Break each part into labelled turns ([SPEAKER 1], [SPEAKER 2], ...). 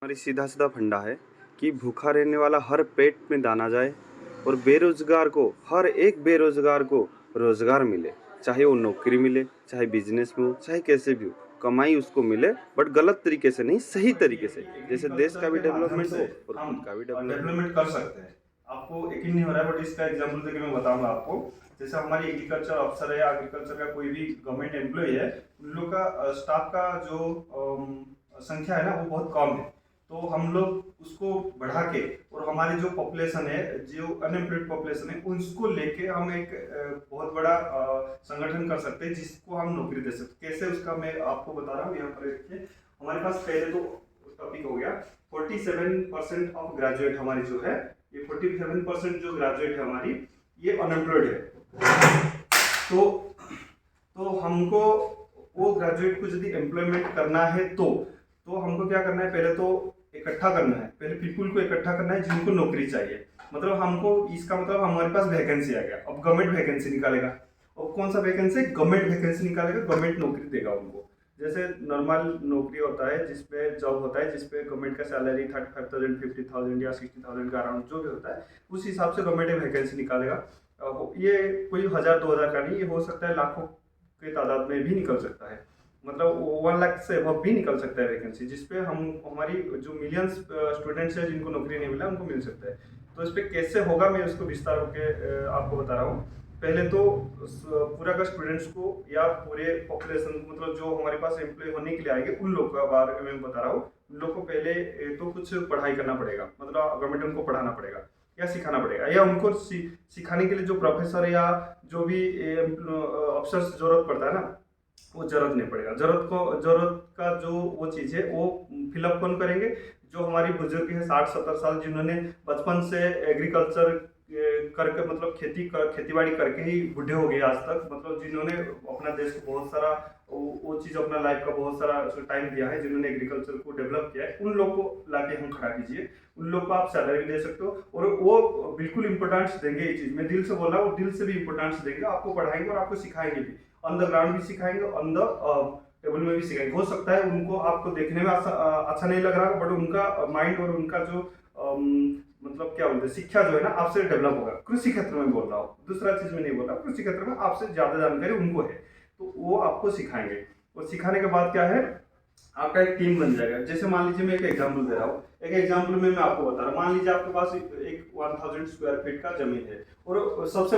[SPEAKER 1] हमारी सीधा सीधा फंडा है कि भूखा रहने वाला हर पेट में दाना जाए और बेरोजगार को, हर एक बेरोजगार को रोजगार मिले। चाहे वो नौकरी मिले, चाहे बिजनेस में हो, चाहे कैसे भी हो, कमाई उसको मिले, बट गलत तरीके से नहीं, सही तरीके से, जैसे देश का
[SPEAKER 2] एग्रीकल्चर
[SPEAKER 1] भी
[SPEAKER 2] के माध्यम
[SPEAKER 1] डेवलपमेंट
[SPEAKER 2] से
[SPEAKER 1] हो और खुद
[SPEAKER 2] हम
[SPEAKER 1] का भी डेवलपमेंट
[SPEAKER 2] डेवलपमेंट कर सकते हैं। आपको यकीन नहीं हो रहा है बट इसका एग्जांपल देके मैं बताऊंगा आपको। जैसे हमारी एग्रीकल्चर अफसर है या एग्रीकल्चर का कोई भी गवर्नमेंट एम्प्लॉय है, उन लोग का स्टाफ का जो संख्या है ना वो बहुत कम है। तो हम लोग उसको बढ़ा के और हमारी जो पॉपुलेशन है, जो अनएम्प्लॉयड पॉपुलेशन है, उसको लेके हम एक बहुत बड़ा संगठन कर सकते हैं जिसको हम नौकरी दे सकते हैं। कैसे उसका मैं आपको बता रहा हूँ, यहाँ पर देखिए। हमारे पास पहले तो टॉपिक हो गया 47% ऑफ ग्रेजुएट हमारी जो है, ये 47% जो ग्रेजुएट है हमारी, ये अनएम्प्लॉयड है। तो हमको वो ग्रेजुएट को यदि एम्प्लॉयमेंट करना है तो हमको क्या करना है, पहले तो इकट्ठा करना है, पहले पीपुल को इकट्ठा करना है जिनको नौकरी चाहिए। मतलब हमको इसका मतलब हमारे पास वैकेंसी आ गया, अब गवर्नमेंट वैकेंसी निकालेगा। और कौन सा वैकेंसी? गवर्नमेंट वैकेंसी निकालेगा, गवर्नमेंट नौकरी देगा उनको। जैसे नॉर्मल नौकरी होता है जिसपे जॉब होता है, जिसपे गवर्नमेंट का सैलरी 35,000 50,000 या 60,000 का अराउंड जो भी होता है, उस हिसाब से गवर्नमेंट वैकेंसी निकालेगा। ये कोई 1,000-2,000 का नहीं, ये हो सकता है लाखों के तादाद में भी निकल सकता है। मतलब 1 लाख से अब भी निकल सकता है वैकेंसी, जिसपे हम हमारी जो मिलियंस स्टूडेंट्स हैं जिनको नौकरी नहीं मिला उनको मिल सकता है। तो इस पर कैसे होगा मैं उसको विस्तार होके आपको बता रहा हूँ। पहले तो पूरा का स्टूडेंट्स को या पूरे पॉपुलेशन को, मतलब जो हमारे पास एम्प्लॉय होने के लिए आएंगे उन लोग का बारे में बता रहा हूँ। उन लोग को पहले तो कुछ पढ़ाई करना पड़ेगा, मतलब गवर्नमेंट उनको पढ़ाना पड़ेगा या सिखाना पड़ेगा, या उनको सिखाने के लिए जो प्रोफेसर या जो भी अफसर जरूरत पड़ता है ना, वो जरूरत नहीं पड़ेगा। जरूरत का जो वो चीज़ है वो फिलअप कौन करेंगे? जो हमारी बुजुर्ग है 60-70 साल, जिन्होंने बचपन से एग्रीकल्चर करके, मतलब खेती बाड़ी करके ही बूढ़े हो गए आज तक, मतलब जिन्होंने अपना देश को बहुत सारा वो चीज़, अपना लाइफ का बहुत सारा टाइम दिया है, जिन्होंने एग्रीकल्चर को डेवलप किया है, उन लोग को लाके हम खड़ा कीजिए। उन लोग को आप सैलरी भी दे सकते हो और वो बिल्कुल इंपॉर्टेंस देंगे। ये चीज़ मैं दिल से बोल रहा हूँ, दिल से भी इंपॉर्टेंस देंगे, आपको पढ़ाएंगे और आपको सिखाएंगे भी। ऑन द ग्राउंड भी सिखाएंगे, ऑन द टेबल में भी सिखाएंगे। हो सकता है उनको आपको देखने में अच्छा नहीं लग रहा, बट उनका माइंड और उनका जो मतलब क्या बोलते हैं, शिक्षा जो है ना आपसे डेवलप होगा। कृषि क्षेत्र में बोल रहा हूँ, दूसरा चीज में नहीं बोल रहा। कृषि क्षेत्र में आपसे ज्यादा जानकारी उनको है, तो वो आपको सिखाएंगे। और सिखाने के बाद क्या है, आपका एक टीम बन जाएगा। जैसे मान लीजिए मैं एक एग्जाम्पल दे रहा हूँ, एक एग्जाम्पल में मैं आपको बता रहा हूँ। मान लीजिए आपके पास एक 1000 स्क्वायर फीट का जमीन है, और सबसे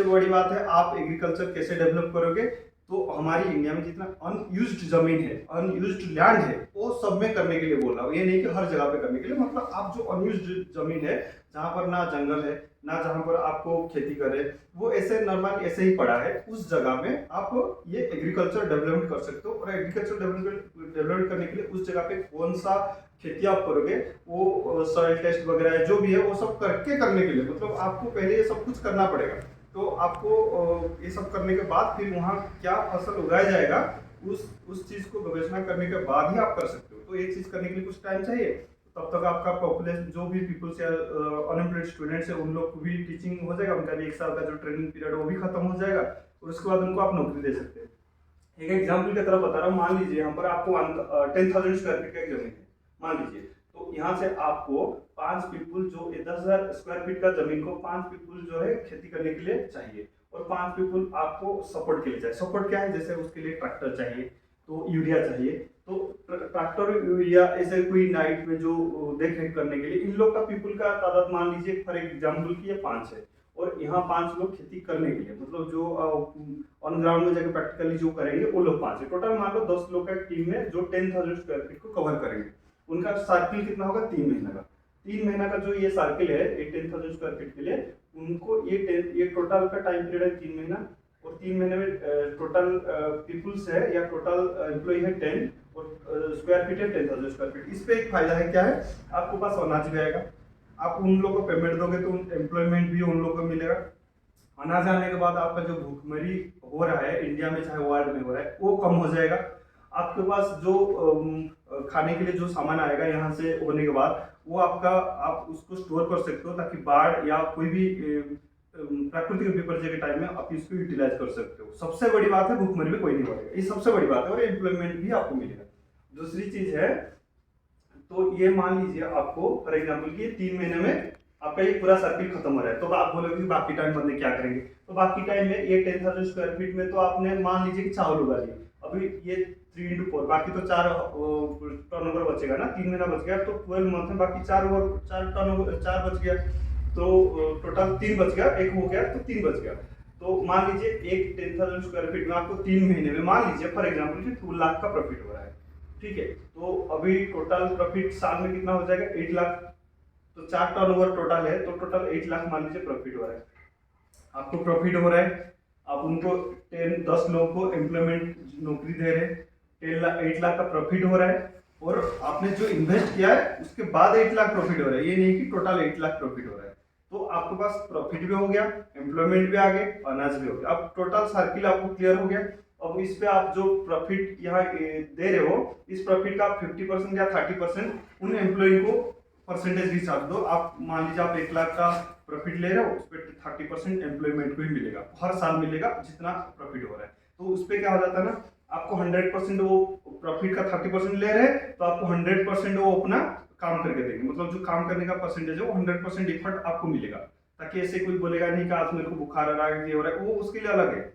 [SPEAKER 2] बड़ी बात है आप एग्रीकल्चर कैसे डेवलप करोगे। तो हमारी इंडिया में जितना अनयूज्ड जमीन है, अनयूज्ड लैंड है, वो सब में करने के लिए बोल रहा हूँ, ये नहीं कि हर जगह पे करने के लिए। मतलब आप जो अनयूज्ड जमीन है, जहाँ पर ना जंगल है, ना जहाँ पर आपको खेती करे, वो ऐसे नॉर्मल ऐसे ही पड़ा है, उस जगह में आप ये एग्रीकल्चर डेवलपमेंट कर सकते हो। और एग्रीकल्चर डेवलपमेंट करने के लिए उस जगह पे कौन सा खेती आप करोगे, वो सॉइल टेस्ट वगैरह जो भी है वो सब करने के लिए, मतलब आपको पहले ये सब कुछ करना पड़ेगा। तो आपको ये सब करने के बाद फिर वहाँ क्या फसल उगाया जाएगा, उस चीज को गवेषणा करने के बाद ही आप कर सकते हो। तो ये चीज करने के लिए कुछ टाइम चाहिए। तब तक आपका पॉपुलेशन, जो भी पीपल्स या अनएम्प्लॉयड स्टूडेंट्स है, उन लोग को भी टीचिंग हो जाएगा, उनका भी 1 साल का जो ट्रेनिंग पीरियड वो भी खत्म हो जाएगा, और उसके बाद उनको आप नौकरी दे सकते हैं। एक एग्जाम्पल की तरह बता रहा हूँ। मान लीजिए यहाँ पर आपको 10,000 स्क्वायर फीट का एक जमीन है, मान लीजिए। तो यहाँ से आपको 5 पीपुल, जो 10,000 स्क्वायर फीट का जमीन को 5 पीपुल जो है खेती करने के लिए चाहिए, और 5 पीपुल आपको सपोर्ट के लिए चाहिए। सपोर्ट क्या है? जैसे उसके लिए ट्रैक्टर चाहिए, तो यूरिया चाहिए, तो ट्रैक्टर यूरिया ऐसे कोई नाइट में जो देख रेख करने के लिए, इन लोग का पीपुल का तादाद मान लीजिए फॉर एग्जाम्पल की 5 है, और यहाँ 5 लोग खेती करने के लिए, मतलब जो ऑन ग्राउंड में जाकर प्रैक्टिकली जो करेंगे वो लोग 5 है। टोटल मान लो 10 लोग का टीम में जो 10,000 स्क्वायर फीट को कवर करेंगे। उनका सर्किल कितना होगा? 3 महीना का। 3 महीना का जो ये सर्किल है, ये 10,000 स्क्वायर फीट के लिए, उनको ये टोटल का टाइम पीरियड है 3 महीना। और 3 महीने में टोटल पीपुल्स है या टोटल एम्प्लॉय है 10, और स्क्वायर फीट है 10,000 स्क्वायर फीट। इस पे एक फायदा है, क्या है? आपके पास अनाज भी आएगा, आप उन लोगों को पेमेंट दोगे तो एम्प्लॉयमेंट भी उन लोगों को मिलेगा। अनाज आने के बाद आपका जो भूखमरी हो रहा है इंडिया में, चाहे वर्ल्ड में हो रहा है, वो कम हो जाएगा। आपके पास जो खाने के लिए जो सामान आएगा यहाँ से होने के बाद, वो आप उसको स्टोर कर सकते हो, ताकि बाढ़ या कोई भी प्राकृतिक विपर्य के टाइम में आप इसको यूटिलाइज कर सकते हो। सबसे बड़ी बात है, भूखमरी में कोई नहीं बढ़ेगा, ये सबसे बड़ी बात है, और एम्प्लॉयमेंट भी आपको मिलेगा। दूसरी चीज है, तो ये मान लीजिए आपको फॉर एग्जाम्पल कि 3 महीने में आपका ये पूरा सर्किल खत्म हो रहा है, तो आप बोलोगे कि बाकी टाइम बंदे क्या करेंगे, तो बाकी टाइम में ये 10,000 स्क्वायर फीट में तो आपने मान लीजिए कि चावल उगा लिए, अभी ये 3 into 4 बाकी तो 4 टर्नओवर बचेगा ना, 3 महीना बच गया तो 12 मंथ में बाकी 4 टर्नओवर 4 बच गया, तो टोटल 3 बच गया, एक हो गया तो 3 बच गया। तो मान लीजिए एक 10,000 स्क्वायर फीट में आपको 3 महीने में मान लीजिए फॉर एग्जाम्पल कि 2 लाख का प्रॉफिट हो रहा है, ठीक है। तो अभी टोटल प्रॉफिट साल में कितना हो जाएगा, 8 लाख, तो 4 टर्नओवर टोटल है, तो टोटल 8 लाख मान लीजिए प्रॉफिट हो रहा है, आपको प्रॉफिट हो रहा है। आप उनको 10 लोगों को एम्प्लॉयमेंट नौकरी दे रहे हैं, 8 लाख का प्रॉफिट हो रहा है, और आपने जो इन्वेस्ट किया है उसके बाद 8 लाख प्रॉफिट हो रहा है, ये नहीं कि टोटल 8 लाख प्रॉफिट हो रहा है। तो आपके पास प्रॉफिट भी हो गया, एम्प्लॉयमेंट भी आ गए, अनाज भी हो गया, अब टोटल सर्किल आपको क्लियर हो गया। अब इस पे आप जो प्रॉफिट यहाँ दे रहे हो, इस प्रॉफिट का 50% या 30% उन एम्प्लॉय को परसेंटेज भी चार्ज दो। आप मान लीजिए आप 1 लाख का प्रॉफिट ले रहे हो, उस पर 30% एम्प्लॉयमेंट को ही मिलेगा, हर साल मिलेगा जितना प्रॉफिट हो रहा है। तो उस पर क्या हो जाता है ना, आपको 100% वो प्रॉफिट का 30% ले रहे हैं, तो आपको 100% वो अपना काम करके देंगे, मतलब जो काम करने का परसेंटेज है वो 100% इफर्ट आपको मिलेगा, ताकि ऐसे कोई बोलेगा नहीं कि आज मेरे को बुखार आ रहा है, ये हो रहा है, वो उसके लिए अलग है।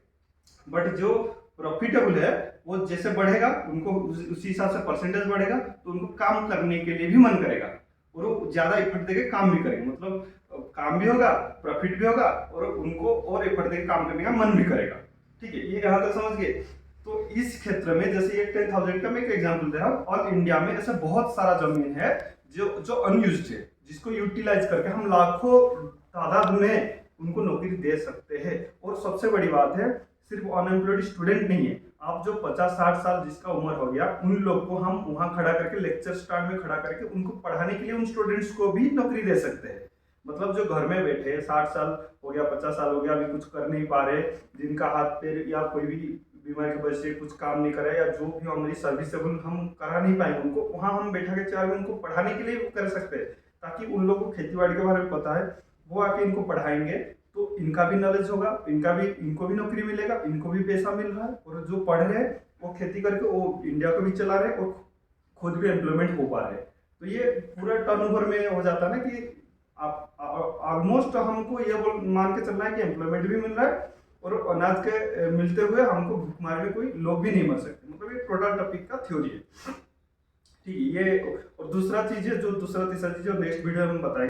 [SPEAKER 2] बट जो प्रॉफिटेबल है वो जैसे बढ़ेगा उनको उसी हिसाब से परसेंटेज बढ़ेगा, तो उनको काम करने के लिए भी मन करेगा और वो ज्यादा एफर्ट देके काम भी करेंगे, मतलब काम भी होगा, प्रॉफिट भी होगा, और उनको और एफर्ट देके काम करने का मन भी करेगा, ठीक है। ये यहाँ तक समझ गए। तो इस क्षेत्र में जैसे ये 10,000 का मैं एक एग्जांपल दे रहा हूँ, और इंडिया में ऐसे बहुत सारा जमीन है जो जो अनयूज्ड है, जिसको यूटिलाइज करके हम लाखों तादाद में उनको नौकरी दे सकते हैं। और सबसे बड़ी बात है, सिर्फ अनएम्प्लॉयड स्टूडेंट नहीं है, आप जो 50-60 साल जिसका उम्र हो गया, उन लोग को हम वहां खड़ा करके लेक्चर स्टार्ट में खड़ा करके उनको पढ़ाने के लिए उन स्टूडेंट्स को भी नौकरी दे सकते हैं। मतलब जो घर में बैठे 60 साल हो गया, 50 साल हो गया, अभी कुछ कर नहीं पा रहे, जिनका हाथ पैर या कोई भी बीमारी की वजह से कुछ काम नहीं करे, या जो भी हमारी सर्विसेबल हम करा नहीं पाएंगे, उनको वहां हम बैठा के चेयर में उनको पढ़ाने के लिए कर सकते हैं, ताकि उन लोगों को खेती बाड़ी के बारे में पता है, वो आके इनको पढ़ाएंगे, तो इनका भी नॉलेज होगा, इनको भी नौकरी मिलेगा, इनको भी पैसा मिल रहा है, और जो पढ़ रहे हैं वो खेती करके वो इंडिया को भी चला रहे हैं और खुद भी एम्प्लॉयमेंट हो पा रहे हैं। तो ये पूरा टर्नओवर में हो जाता है ना कि आप ऑलमोस्ट हमको ये मान के चलना है कि एम्प्लॉयमेंट भी मिल रहा है, और अनाज के मिलते हुए हमको भूखमरी में कोई लोग भी नहीं मर सकते। मतलब ये टोटल टॉपिक का थ्योरी है, ठीक है। ये और दूसरा चीज है, जो दूसरा तीसरा चीज नेक्स्ट वीडियो में बताएंगे।